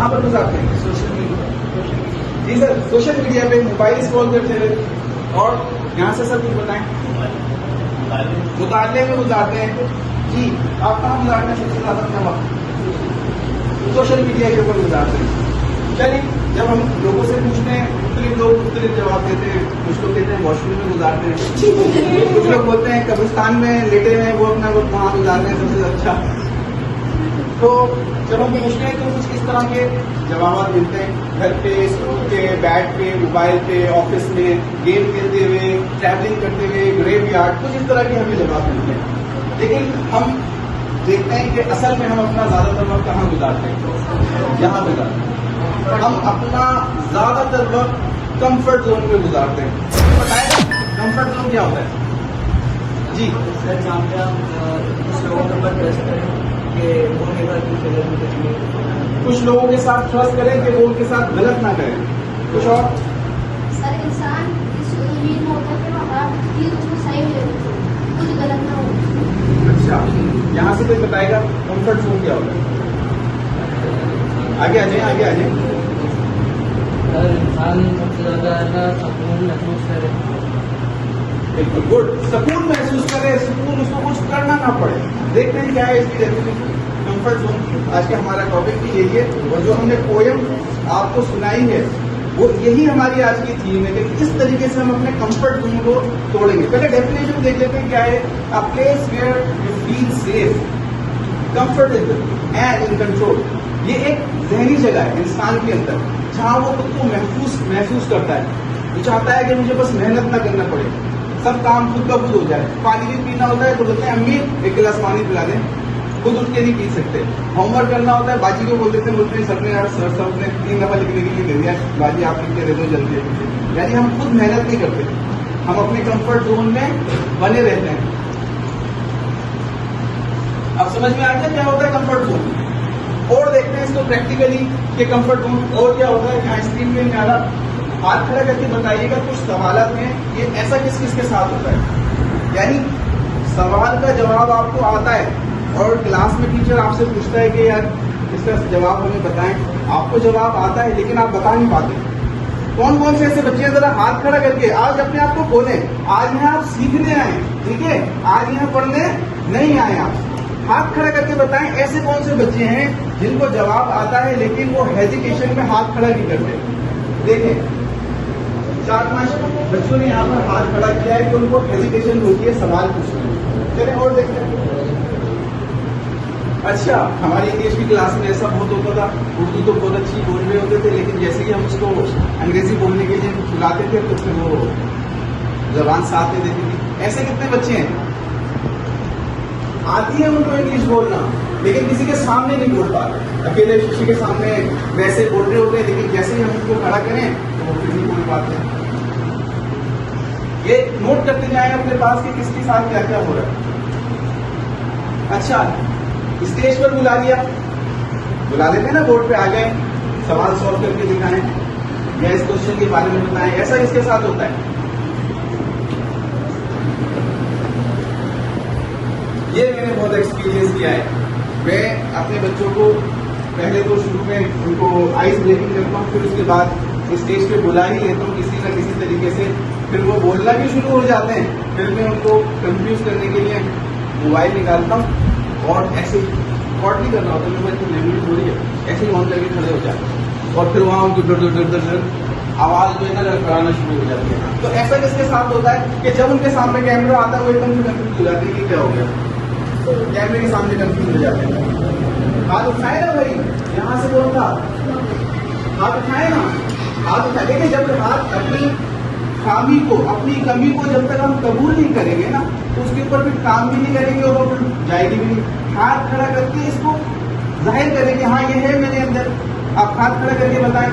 कहाँ पर गुजारते हैं? Social media. जी सर, सोशल मीडिया पे मोबाइल स्क्रॉल करते हुए। और यहाँ से सर कुछ बताएं। मुताले में गुजारते हैं जी। आप कहाँ गुजारते हैं सबसे ज्यादा अपना वक्त? सोशल मीडिया के ऊपर गुजारते हैं। चलिए, जब हम लोगों से पूछते हैं मुख्तलिफ लोग मुख्तलिफ जवाब देते हैं। कुछ लोग कहते हैं वॉशरूम में गुजारते हैं, कुछ लोग बोलते हैं कब्रिस्तान में लेटे हुए वो अपना वक्त वहाँ गुजारते हैं सबसे अच्छा। तो जब हम पूछते हैं तो कुछ इस तरह के जवाब मिलते हैं। घर पे, स्कूल पे, बैट पे, मोबाइल पे, ऑफिस में, गेम खेलते हुए, ट्रैवलिंग करते हुए, ग्रेवयार्ड, कुछ इस तरह के हमें जवाब मिलते हैं। लेकिन हम देखते हैं कि असल में हम अपना ज्यादातर वक्त कहाँ गुजारते हैं? यहाँ गुजारते हैं। हम अपना ज्यादातर वक्त कंफर्ट जोन में गुजारते हैं। बताएं कंफर्ट जोन क्या होता है? जी सर, जहाँ पे हम कुछ लोगों के ऊपर ट्रस्ट करें कि वो उनके साथ कुछ गलत नहीं करेंगे। कुछ लोगों के साथ ट्रस्ट करें कि वो उनके साथ गलत ना करें। कुछ और? सर, इंसान इस उम्मीद में होता है कि वो हर चीज उसको सही मिले, कुछ गलत ना हो। अच्छा, यहाँ से कोई बताएगा कंफर्ट जोन क्या होता है? आगे आ जाए, आगे आ जाए। अगर इंसान सबसे ज्यादा ना सुकून महसूस करे, बिल्कुल गुड, सुकून महसूस करे, सुकून उसको कुछ करना ना पड़े। देखते हैं क्या है इसकी डेफिनेशन कंफर्ट जोन। आज का हमारा टॉपिक भी यही है और जो हमने पोयम आपको सुनाई है वो यही हमारी आज की थीम है कि किस तरीके से हम अपने कंफर्ट जोन को तोड़ेंगे। पहले डेफिनेशन देख लेते हैं क्या है। A place where you feel safe, comfortable and in control. ये एक जहनी जगह है इंसान के अंदर जहाँ वो खुद को महसूस करता है। वो चाहता है कि मुझे बस मेहनत ना करना पड़े, सब काम खुद का खुद हो जाए। पानी भी पीना होता है तो बोलते हैं अम्मी एक गिलास पानी पिला दें, खुद उठ के नहीं पी सकते। होमवर्क करना होता है, बाजी को बोल देते हैं, बोलते हैं सर ने यार सर सब ने 3 दफा लिखने के लिए दे दिया, बाजी आप लिख के दे दो जल्दी। यानी हम खुद मेहनत नहीं करते, हम अपने कंफर्ट जोन में बने रहते हैं। अब समझ में आ गया क्या होता है कंफर्ट जोन? और देखते हैं इसको प्रैक्टिकली कि कंफर्ट जोन और क्या होता है। यहाँ स्क्रीन में आ रहा, हाथ खड़ा करके बताइएगा कुछ सवालात में ये ऐसा किस किस के साथ होता है। यानी सवाल का जवाब आपको आता है और क्लास में टीचर आपसे पूछता है कि यार इसका जवाब हमें बताएं, आपको जवाब आता है लेकिन आप बता नहीं पाते। कौन कौन से ऐसे बच्चे हैं जरा हाथ खड़ा करके आज अपने आप को बोलें। आज यहाँ आप सीखने आए, ठीक है, आज यहाँ पढ़ने नहीं आए। आप हाथ खड़ा करके बताएं ऐसे कौन से बच्चे हैं जिनको जवाब आता है लेकिन वो हेजिटेशन में हाथ खड़ा नहीं करते। देखें 4-5 बच्चों ने यहाँ पर हाथ खड़ा किया है कि उनको हेजिटेशन होती है सवाल पूछने में। चलिए और देखते हैं। अच्छा, हमारी इंग्लिश की क्लास में ऐसा बहुत होता था, उर्दू तो बहुत अच्छी बोल रहे होते थे लेकिन जैसे कि हम उसको अंग्रेजी बोलने के लिए बुलाते थे तो फिर वो जबान साथ नहीं देती थी। ऐसे कितने बच्चे हैं आती है उनको इंग्लिश बोलना लेकिन किसी के सामने नहीं बोल पाते, अकेले किसी के सामने वैसे बोल रहे होते हैं लेकिन जैसे ही हम उनको खड़ा करें तो वो फिर नहीं बोल पाते। ये नोट करते जाए अपने पास कि किसके साथ क्या क्या हो रहा है। अच्छा, स्टेज पर बुला लिया, बुला लेते हैं ना, बोर्ड पे आ गए, सवाल सॉल्व करके दिखाएं या इस क्वेश्चन के बारे में बताएं, ऐसा इसके साथ होता है। ये मैंने बहुत एक्सपीरियंस किया है। मैं अपने बच्चों को पहले तो शुरू में उनको आइस ब्रेकिंग करता हूँ, फिर उसके बाद स्टेज पे बुला ही लेता हूँ किसी न किसी तरीके से, फिर वो बोलना भी शुरू हो जाते हैं। फिर मैं उनको कंफ्यूज करने के लिए मोबाइल निकालता हूँ और ऐसे रिकॉर्ड नहीं करना होता, मैं लैंग्वेज हो रही है ऐसे ही ऑन करके खड़े हो जाते हैं और फिर वहाँ उनको डर आवाज जो है ना कराना शुरू हो जाती है। तो ऐसा किसके साथ होता है कि जब उनके सामने कैमरा आता है वो एकदम से कंफ्यूज हो जाते हैं कि क्या हो गया, कैमरे के सामने कंफ्यूज हो जाते हैं। हाथ उठाए ना भाई, यहाँ से बोलता हाथ उठाए ना, हाथ उठा। देखिए जब हाथ अपनी खामी को, अपनी कमी को जब तक हम कबूल नहीं करेंगे ना तो उसके ऊपर फिर काम भी नहीं करेंगे और वो फिर जाएगी भी नहीं। हाथ खड़ा करके इसको जाहिर करेंगे हाँ ये है मेरे अंदर। आप हाथ खड़ा करके बताएं।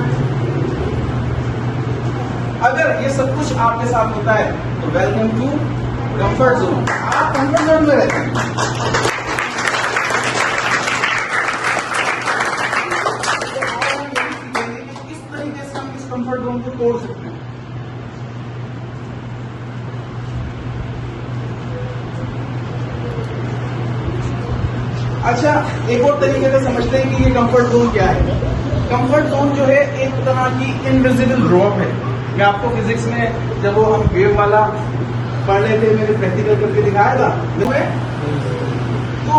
अगर ये सब कुछ आपके साथ होता है तो वेलकम टू कंफर्ट जोन। आप कंफर्ट जोन में रहते हैं। किस तरीके से हम इस कंफर्ट जोन को तोड़ सकते हैं। अच्छा, एक और तरीके से समझते हैं कि ये कंफर्ट जोन क्या है। कंफर्ट जोन जो है एक तरह की इनविजिबल रॉक है। मैं आपको फिजिक्स में जब वो हम वेव वाला पढ़ रहे थे, मैंने प्रैक्टिकल करके दिखाया था। तो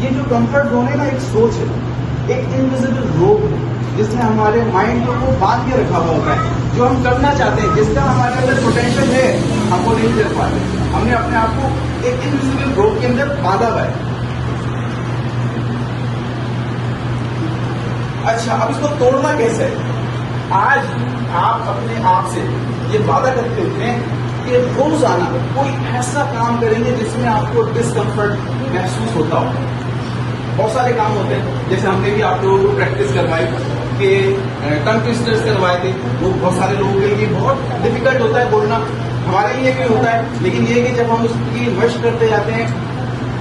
ये जो कंफर्ट जोन है ना, एक सोच है, एक इनविजिबल रॉक है जिसने हमारे माइंड को बांध के रखा हुआ होता है। जो हम करना चाहते हैं, जिसका हमारे अंदर पोटेंशियल है, हम वो नहीं कर पाते। हमने अपने आप को एक इनविजिबल रॉक के अंदर बांधा हुआ है। अच्छा, अब इसको तोड़ना कैसे है? आज आप अपने आप से ये वादा करते होते हैं कि रोजाना कोई ऐसा काम करेंगे जिसमें आपको डिस्कम्फर्ट महसूस होता हो। बहुत सारे काम होते हैं, जैसे हमने भी आप लोगों को प्रैक्टिस करवाई कि टंग ट्विस्टर्स करवाए थे। वो बहुत सारे लोगों के लिए बहुत डिफिकल्ट होता है बोलना, हमारे लिए भी होता है, लेकिन ये कि जब हम उसकी मशक करते जाते हैं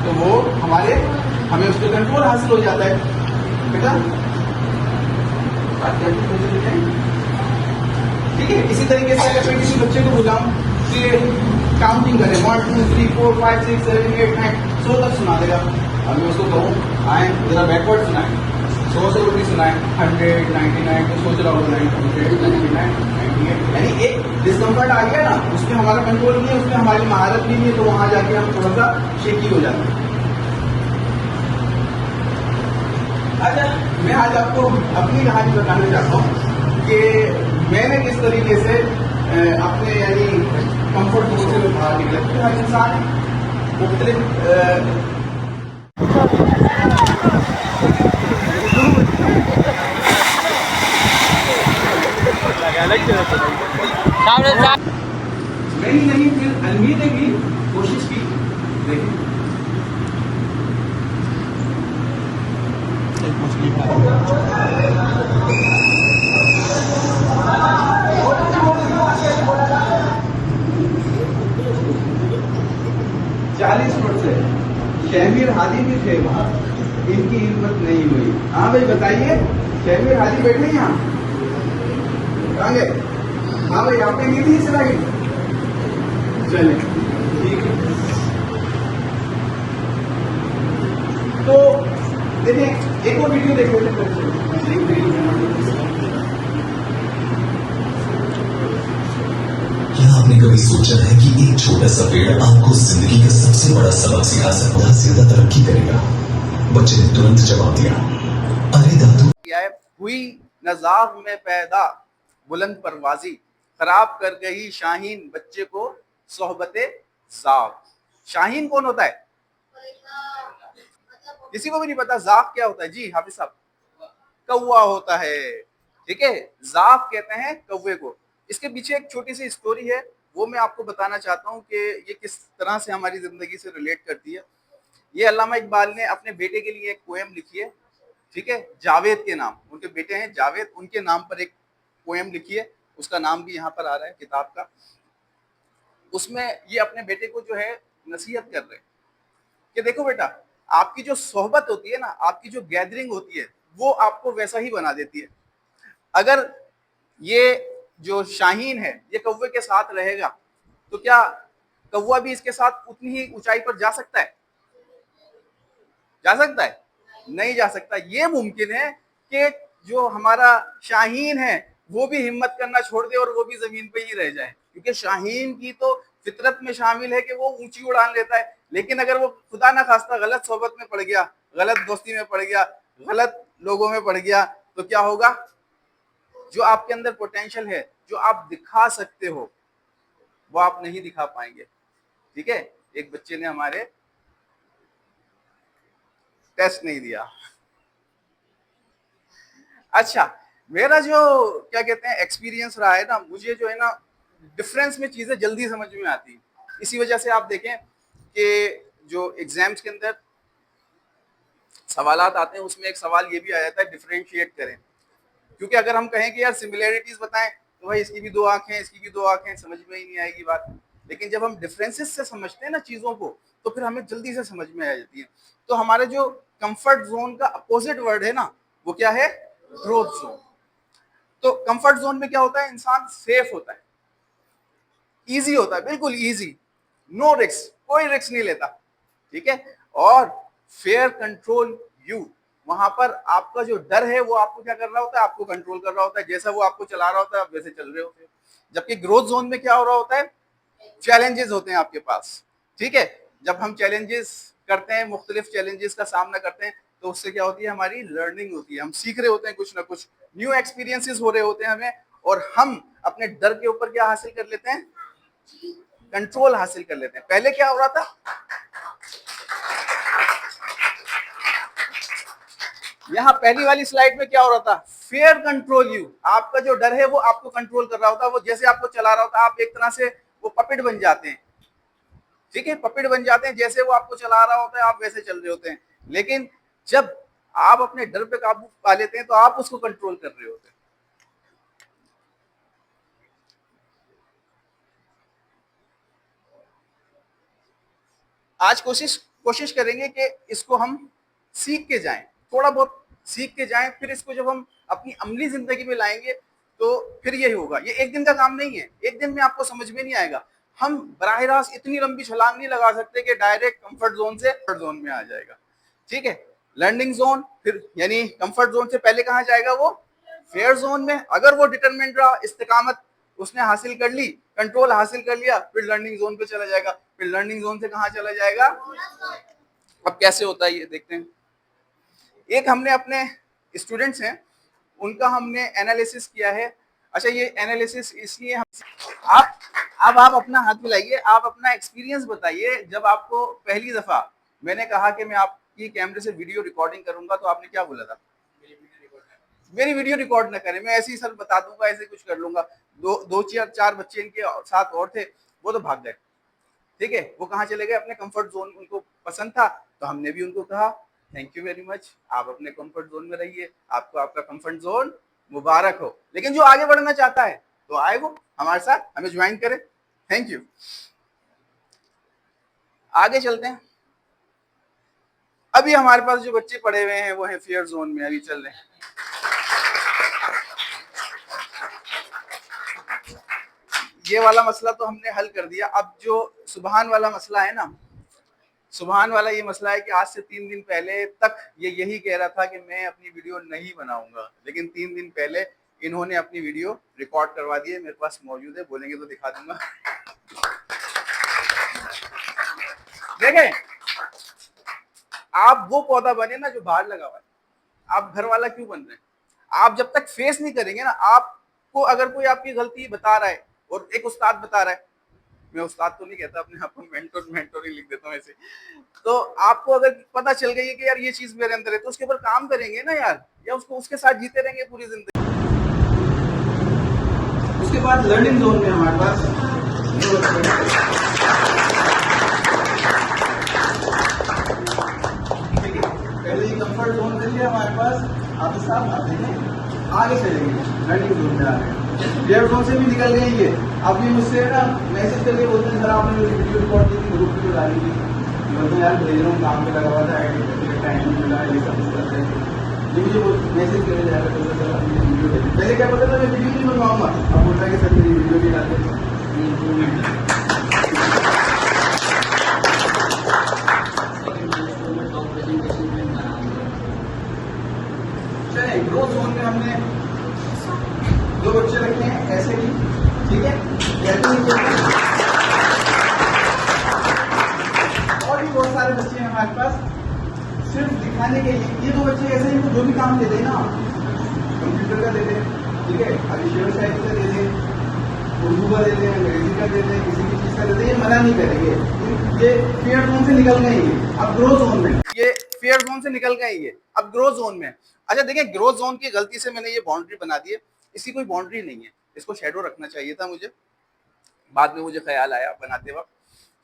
तो वो हमें उस पर कंट्रोल हासिल हो जाता है। बेटा ठीक है। इसी तरीके से अगर मैं किसी बच्चे को बुलाऊं कि काउंटिंग करें 1 2 3 4 5 6 7 8 9 100 तक सुना देगा। अब मैं उसको कहूँ आए जरा बैकवर्ड सुनाए, 100 से उल्टी सुनाए, 100 99 तो सोच रहा होगा 100 99 98, यानी एक डिस्कम्फर्ट आ गया ना, उसमें हमारा कंट्रोल नहीं है, उसमें हमारी महारत भी नहीं है, तो वहां जाके हम थोड़ा सा शेकी हो जाते हैं। अच्छा, मैं आज आपको अपनी कहानी बताना चाहता हूँ कि मैंने किस तरीके से अपने यानी कंफर्ट जोन से बाहर निकला। क्योंकि हर इंसान मुख्तलिफ नहीं फिर अलमी ने भी कोशिश की। देखिए 40% शहमीर हादी भी थे वहां, इनकी हिम्मत नहीं हुई। हाँ भाई बताइए, शहमीर हादी बैठे हैं यहाँ? कहाँ गए? हाँ भाई आपने की थी स्लाइड? चलिए ठीक है। तो देखिए एक और वीडियो देख लेते क्या आपने कभी सोचा है कि एक छोटा सा पेड़ आपको जिंदगी का सबसे बड़ा सबक सिखा सकता है? ज्यादा तरक्की करेगा। बच्चे ने तुरंत जवाब दिया, अरे दादू। हुई नज़ाग में पैदा बुलंद परवाजी, खराब कर गई शाहीन बच्चे को सोहबते जाग। शाहीन कौन होता है? किसी को भी नहीं पता जाग क्या होता है? जी हाफिज साहब, कौवा होता है। ठीक है, जाग कहते हैं कौवे को। इसके पीछे एक छोटी सी स्टोरी है, वो मैं आपको बताना चाहता हूँ कि ये किस तरह से हमारी जिंदगी से रिलेट करती है। ये अल्लामा इकबाल ने अपने बेटे के लिए एक पोएम लिखी है, ठीक है, जावेद के नाम, उनके बेटे हैं जावेद, उनके नाम पर एक पोएम लिखी है, उसका नाम भी यहाँ पर आ रहा है किताब का। उसमें ये अपने बेटे को जो है नसीहत कर रहे हैं कि देखो बेटा, आपकी जो सोहबत होती है ना, आपकी जो गैदरिंग होती है, वो आपको वैसा ही बना देती है। अगर ये जो शाहीन है ये कौवे के साथ रहेगा तो क्या कौवा भी इसके साथ उतनी ही ऊंचाई पर जा सकता है? जा सकता है? नहीं जा सकता। ये मुमकिन है कि जो हमारा शाहीन है वो भी हिम्मत करना छोड़ दे और वो भी जमीन पे ही रह जाए, क्योंकि शाहीन की तो फितरत में शामिल है कि वो ऊंची उड़ान लेता है। लेकिन अगर वो खुदा ना खास्ता गलत सोहबत में पड़ गया, गलत दोस्ती में पड़ गया, गलत लोगों में पड़ गया, तो क्या होगा? जो आपके अंदर पोटेंशियल है, जो आप दिखा सकते हो, वो आप नहीं दिखा पाएंगे। ठीक है, एक बच्चे ने हमारे टेस्ट नहीं दिया। अच्छा, मेरा जो क्या कहते हैं एक्सपीरियंस रहा है ना, मुझे जो है ना डिफरेंस में चीजें जल्दी समझ में आती। इसी वजह से आप देखें कि जो एग्जाम्स के अंदर सवालात आते हैं उसमें एक सवाल ये भी आ जाता है डिफरेंशिएट करें। क्योंकि अगर हम कहें कि यार सिमिलैरिटीज बताएं तो भाई इसकी भी 2 आंखें, इसकी भी 2 आंखें, समझ में ही नहीं आएगी बात। लेकिन जब हम डिफरेंसेस से समझते हैं ना चीजों को, तो फिर हमें जल्दी से समझ में आ जाती है। तो हमारे जो कंफर्ट जोन का अपोजिट वर्ड है ना, वो क्या है? Growth zone. तो कंफर्ट जोन में क्या होता है? इंसान सेफ होता है, इजी होता है, बिल्कुल इजी, नो रिस्क, कोई रिस्क नहीं लेता। ठीक है, और फेयर कंट्रोल यू, वहां पर आपका जो डर है वो आपको क्या कर रहा होता है, आपको कंट्रोल कर रहा होता है। जैसा वो आपको चला रहा होता है आप वैसे चल रहे होते हैं। जबकि ग्रोथ जोन में क्या हो रहा होता है, चैलेंजेस होते हैं आपके पास। ठीक है, जब हम चैलेंजेस करते हैं, मुख्तलिफ चैलेंजेस का सामना करते हैं, तो उससे क्या होती है, हमारी लर्निंग होती है। हम सीख रहे होते हैं, कुछ ना कुछ न्यू एक्सपीरियंसेस हो रहे होते हैं हमें, और हम अपने डर के ऊपर क्या हासिल कर लेते हैं, कंट्रोल हासिल कर लेते हैं। पहले क्या हो रहा था, यहाँ पहली वाली स्लाइड में क्या हो रहा था, फेयर कंट्रोल यू, आपका जो डर है वो आपको कंट्रोल कर रहा होता है, वो जैसे आपको चला रहा होता है, आप एक तरह से वो पपेट बन जाते हैं। ठीक है, पपेट बन जाते हैं, जैसे वो आपको चला रहा होता है आप वैसे चल रहे होते हैं। लेकिन जब आप अपने डर पे काबू पा लेते हैं तो आप उसको कंट्रोल कर रहे होते हैं। आज कोशिश करेंगे कि इसको हम सीख के जाएं, थोड़ा बहुत सीख के जाएं, फिर इसको जब हम अपनी अमली जिंदगी में लाएंगे तो फिर यही होगा। ये एक दिन का काम नहीं है, एक दिन में आपको समझ में नहीं आएगा। हम बराह रास्त इतनी लंबी छलांग नहीं लगा सकते कि डायरेक्ट कंफर्ट जोन से कंफर्ट जोन में आ जाएगा। ठीक है, लर्निंग जोन, फिर यानी कंफर्ट जोन से पहले कहाँ जाएगा, वो फेयर जोन में। अगर वो डिटरमिनेट रहा, इस्तिकामत उसने हासिल कर ली, कंट्रोल हासिल कर लिया, फिर लर्निंग जोन पे चला जाएगा। फिर लर्निंग जोन से कहाँ चला जाएगा, अब कैसे होता है ये देखते हैं। एक हमने अपने स्टूडेंट्स हैं, उनका हमने एनालिसिस किया है। अच्छा, ये एनालिसिस इसलिए हम आप अब आप अपना हाथ मिलाइए, आप अपना एक्सपीरियंस बताइए। जब आपको पहली दफा मैंने कहा कि मैं आपकी कैमरे से वीडियो रिकॉर्डिंग करूंगा, तो आपने क्या बोला था, मेरी वीडियो रिकॉर्ड ना करें, मैं ऐसे ही सर बता दूंगा, ऐसे कुछ कर लूंगा। दो चार बच्चे इनके साथ और थे, वो तो भाग गए। ठीक है, वो कहाँ चले गए, अपने कंफर्ट जोन, उनको पसंद था। तो हमने भी उनको कहा थैंक यू वेरी मच, आप अपने कंफर्ट जोन में रहिए, आपको आपका कंफर्ट जोन मुबारक हो। लेकिन जो आगे बढ़ना चाहता है तो आए, वो हमारे साथ हमें ज्वाइन करे। Thank you. आगे चलते हैं। अभी हमारे पास जो बच्चे पढ़े हुए हैं वो है फेयर जोन में, अभी चल रहे हैं। ये वाला मसला तो हमने हल कर दिया। अब जो सुबहान वाला मसला है ना, सुबहान वाला ये मसला है कि आज से 3 दिन पहले तक ये यही कह रहा था कि मैं अपनी वीडियो नहीं बनाऊंगा, लेकिन 3 दिन पहले इन्होंने अपनी वीडियो रिकॉर्ड करवा दी है, मेरे पास मौजूद है, बोलेंगे तो दिखा दूंगा। देखें, आप वो पौधा बने ना जो बाहर लगा हुआ है, आप घर वाला क्यों बन रहे हैं? आप जब तक फेस नहीं करेंगे ना, आपको अगर कोई आपकी गलती बता रहा है और एक उस्ताद बता रहा है, मैं उस्ताद तो नहीं कहता, अपने आप को मेंटोर ही लिख देता हूँ ऐसे, तो आपको अगर पता चल गई है कि यार ये चीज मेरे अंदर है, तो उसके ऊपर काम करेंगे ना यार, या उसको उसके साथ जीते रहेंगे पूरी जिंदगी। उसके बाद लर्निंग जोन में हमारे पास पहले ये कंफर्ट जोन कर लिया हमारे पास, आप इस साथ आते हैं, आगे चलेंगे, लर्निंग जोन में आ रहे हैं। फेयर जोन से भी निकल गए ये। अब भी मुझसे ना मैसेज करके बोलते हैं सर आपने मेरी वीडियो रिकॉर्ड की थी, ग्रुप में डाली थी, बोलते हैं यार भेज रहा हूँ, काम पे लगा हुआ था, टाइम नहीं मिला, ये सब करते हैं। ये मुझे मैसेज करे जा रहा है सर अपनी वीडियो भेज। पहले क्या बोलता था मैं वीडियो नहीं बनवाऊंगा, अब बोलता है कि सर मेरी वीडियो भी डालते हैं। चलिए, ग्रोथ जोन में हमने 2 बच्चे रखे हैं ऐसे ही, ठीक है, और भी बहुत सारे बच्चे हैं हमारे पास, सिर्फ दिखाने के लिए। ये 2 बच्चे ऐसे ही जो भी काम दे दें ना, कंप्यूटर का दे दें, ठीक है, अभी शेयर साइड का दे दें, उर्दू का दे दें, अंग्रेजी का दे दें, किसी भी चीज का दे दें, ये मना नहीं करेंगे। ये फेयर जोन से निकल गए ये, अब ग्रोथ जोन में, ये फेयर जोन से निकल गए ये, अब ग्रोथ जोन में। अच्छा देखिए, ग्रोथ जोन की गलती से मैंने ये बाउंड्री बना दी है, इसकी कोई बाउंड्री नहीं है, इसको शेडो रखना चाहिए था मुझे, बाद में मुझे ख्याल आया बनाते वक्त।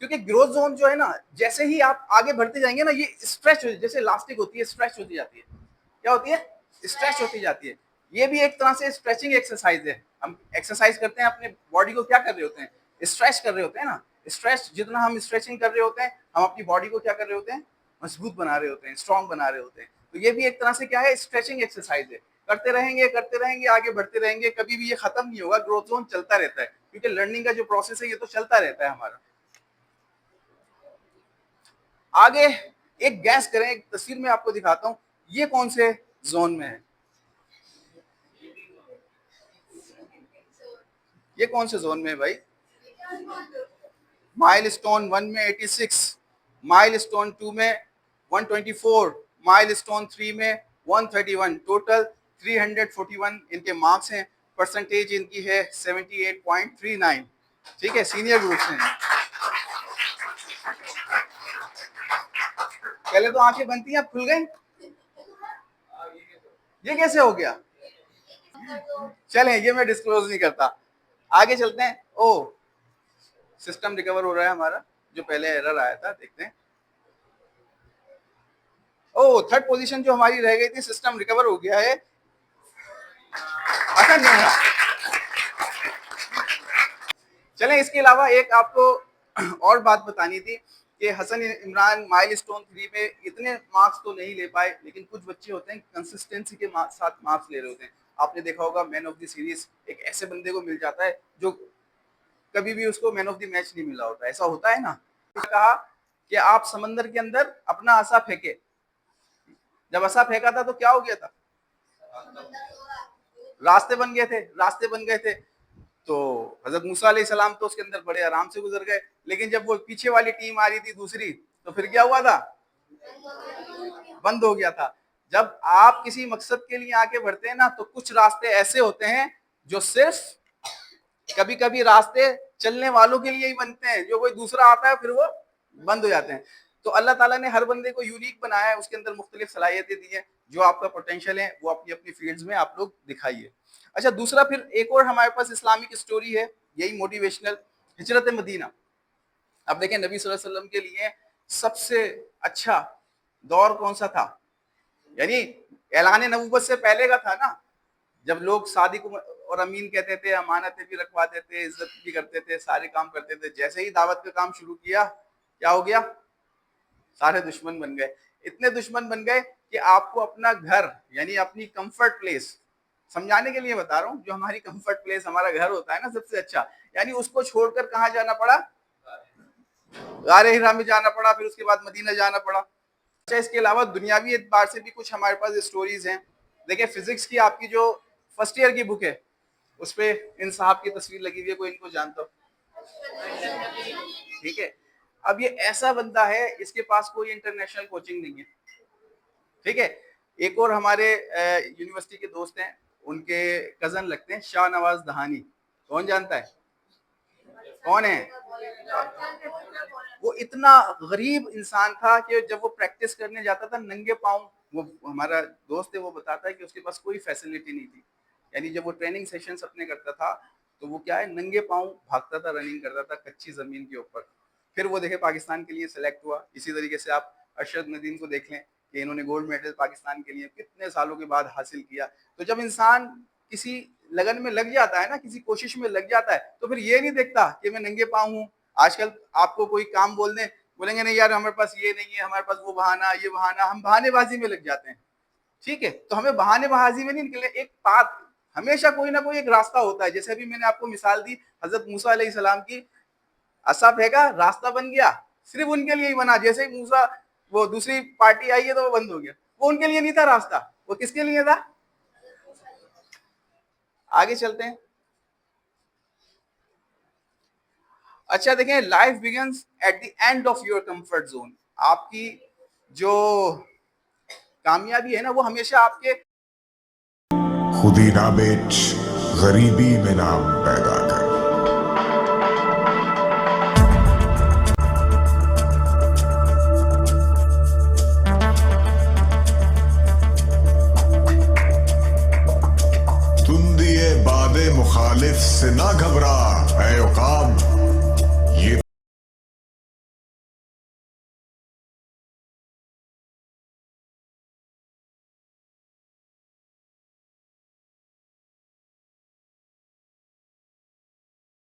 क्योंकि ग्रोथ जोन जो है ना, जैसे ही आप आगे बढ़ते जाएंगे ना, ये स्ट्रेच हो, जैसे इलास्टिक होती है, स्ट्रेच होती जाती है। क्या होती है? स्ट्रेच होती जाती है। ये भी एक तरह से स्ट्रेचिंग एक्सरसाइज है। हम एक्सरसाइज करते हैं, अपने बॉडी को क्या कर रहे होते हैं, स्ट्रेच कर रहे होते हैं ना। स्ट्रेच, जितना हम स्ट्रेचिंग कर रहे होते हैं, हम अपनी बॉडी को क्या कर रहे होते हैं, मजबूत बना रहे होते हैं, स्ट्रॉन्ग बना रहे होते हैं। तो ये भी एक तरह से क्या है, स्ट्रेचिंग एक्सरसाइज है। करते रहेंगे, आगे बढ़ते रहेंगे, कभी भी ये खत्म नहीं होगा, ग्रोथ जोन चलता रहता है, क्योंकि लर्निंग का जो प्रोसेस है ये तो चलता रहता है हमारा। आगे एक गैस करें, एक तस्वीर में आपको दिखाता हूँ, ये कौन से जोन में है? ये कौन से जोन में है भाई? माइलस्टोन 1 में 86, माइलस्टोन 2 में 124, माइलस्टोन 3 में 131, टोटल 341 इनके मार्क्स हैं। परसेंटेज इनकी है 78.39। ठीक है, सीनियर ग्रुप से हैं। पहले तो आंखें बनती हैं, अब खुल गई। ये कैसे हो गया? चलें, ये मैं डिस्क्लोज नहीं करता। आगे चलते हैं। ओ, सिस्टम रिकवर हो रहा है हमारा, जो पहले एरर आया था, देखते हैं। ओ, थर्ड पोजीशन जो हमारी रह गई थी, सिस्टम रिकवर हो गया है। ऐसा नहीं हो रहा। चलें, इसके अलावा एक आपको और बात बतानी थी कि हसन इमरान माइलस्टोन 3 में इतने मार्क्स तो नहीं ले पाए, लेकिन कुछ बच्चे होते हैं कंसिस्टेंसी के साथ मार्क्स ले रहे होते हैं। आपने देखा होगा मैन ऑफ द सीरीज एक ऐसे बंदे को मिल जाता है जो कभी भी उसको मैन ऑफ द मैच नहीं मिला होता। ऐसा होता है ना। कहा कि आप समंदर के अंदर अपना आसा फेंके। जब आसा फेंका था तो क्या हो गया था? रास्ते बन गए थे, रास्ते बन गए थे। तो हजरत मूसा अलैहिस्सलाम तो उसके अंदर बड़े आराम से गुजर गए, लेकिन जब वो पीछे वाली टीम आ रही थी दूसरी, तो फिर क्या हुआ था? बंद हो गया था। जब आप किसी मकसद के लिए आगे बढ़ते हैं ना, तो कुछ रास्ते ऐसे होते हैं जो सिर्फ कभी कभी रास्ते चलने वालों के लिए ही बनते हैं, जो कोई दूसरा आता है फिर वो बंद हो जाते हैं। तो अल्लाह ताला ने हर बंदे को यूनिक बनाया है, उसके अंदर मुख्तलिफ सलाहियतें दी हैं। जो आपका पोटेंशियल है वो अपनी अपनी फील्ड्स में आप लोग दिखाइए। अच्छा, दूसरा फिर एक और हमारे पास इस्लामिक स्टोरी है, यही मोटिवेशनल, हिजरत मदीना। अब देखें, नबी सल्लल्लाहु अलैहि वसल्लम के लिए सबसे अच्छा दौर कौन सा था? यानी ऐलान नबूवत से पहले का था ना, जब लोग सादिक और अमीन कहते थे, अमानतें भी रखवाते थे, इज्जत भी करते थे, सारे काम करते थे। जैसे ही दावत का काम शुरू किया, क्या हो गया? सारे दुश्मन बन गए। इतने दुश्मन बन गए कि आपको अपना घर यानी अपनी कंफर्ट प्लेस, समझाने के लिए बता रहा हूँ, जो हमारी कंफर्ट प्लेस हमारा घर होता है ना सबसे अच्छा, यानी उसको छोड़कर कहाँ जाना पड़ा? गारे हिरा में जाना पड़ा, फिर उसके बाद मदीना जाना पड़ा। अच्छा, इसके अलावा दुनियावी एतबार से भी कुछ हमारे पास स्टोरीज हैं। देखिए, फिजिक्स की आपकी जो फर्स्ट ईयर की बुक है, उस पे इन साहब की तस्वीर लगी हुई है, कोई इनको जानता हो? ठीक है, अब ये ऐसा बंदा है, इसके पास कोई इंटरनेशनल कोचिंग नहीं है। ठीक है, एक और हमारे यूनिवर्सिटी के दोस्त हैं, उनके कजन लगते हैं, शाह नवाज दहानी। कौन जानता है? कौन है? वो इतना गरीब इंसान था कि जब वो प्रैक्टिस करने जाता था नंगे पाँव, वो हमारा दोस्त है, वो बताता है कि उसके पास कोई फैसिलिटी नहीं थी। यानी जब वो ट्रेनिंग सेशंस अपने करता था तो वो क्या है, नंगे पाँव भागता था, रनिंग करता था कच्ची जमीन के ऊपर। फिर वो देखे पाकिस्तान के लिए सेलेक्ट हुआ। इसी तरीके से आप अरशद नदीम को देख लें कि इन्होंने गोल्ड मेडल पाकिस्तान के लिए कितने सालों के बाद हासिल किया। तो जब इंसान किसी लगन में लग जाता है ना, किसी कोशिश में लग जाता है, तो फिर ये नहीं देखता कि मैं नंगे पाँव हूँ। आजकल आपको कोई काम बोल दें, बोलेंगे नहीं यार हमारे पास ये नहीं है, हमारे पास वो बहाना, ये बहाना, हम बहानेबाजी में लग जाते हैं। ठीक है, तो हमें बहानेबाजी में नहीं निकले, एक बात, हमेशा कोई ना कोई एक रास्ता होता है। जैसे अभी मैंने आपको मिसाल दी हजरत मूसा अलैहिस्सलाम की, असा फेंका, रास्ता बन गया, सिर्फ उनके लिए ही बना। जैसे ही मूसा, वो दूसरी पार्टी आई है तो वो बंद हो गया। वो उनके लिए नहीं था रास्ता, वो किसके लिए था? आगे चलते हैं। अच्छा देखें, life begins at the end of your comfort zone. आपकी जो कामयाबी है ना, वो हमेशा आपके खुदी ना बेच, गरीबी में नाम पैदा कर। तुम दिए बादे मुखालिफ से ना घबरा ऐ उकाब,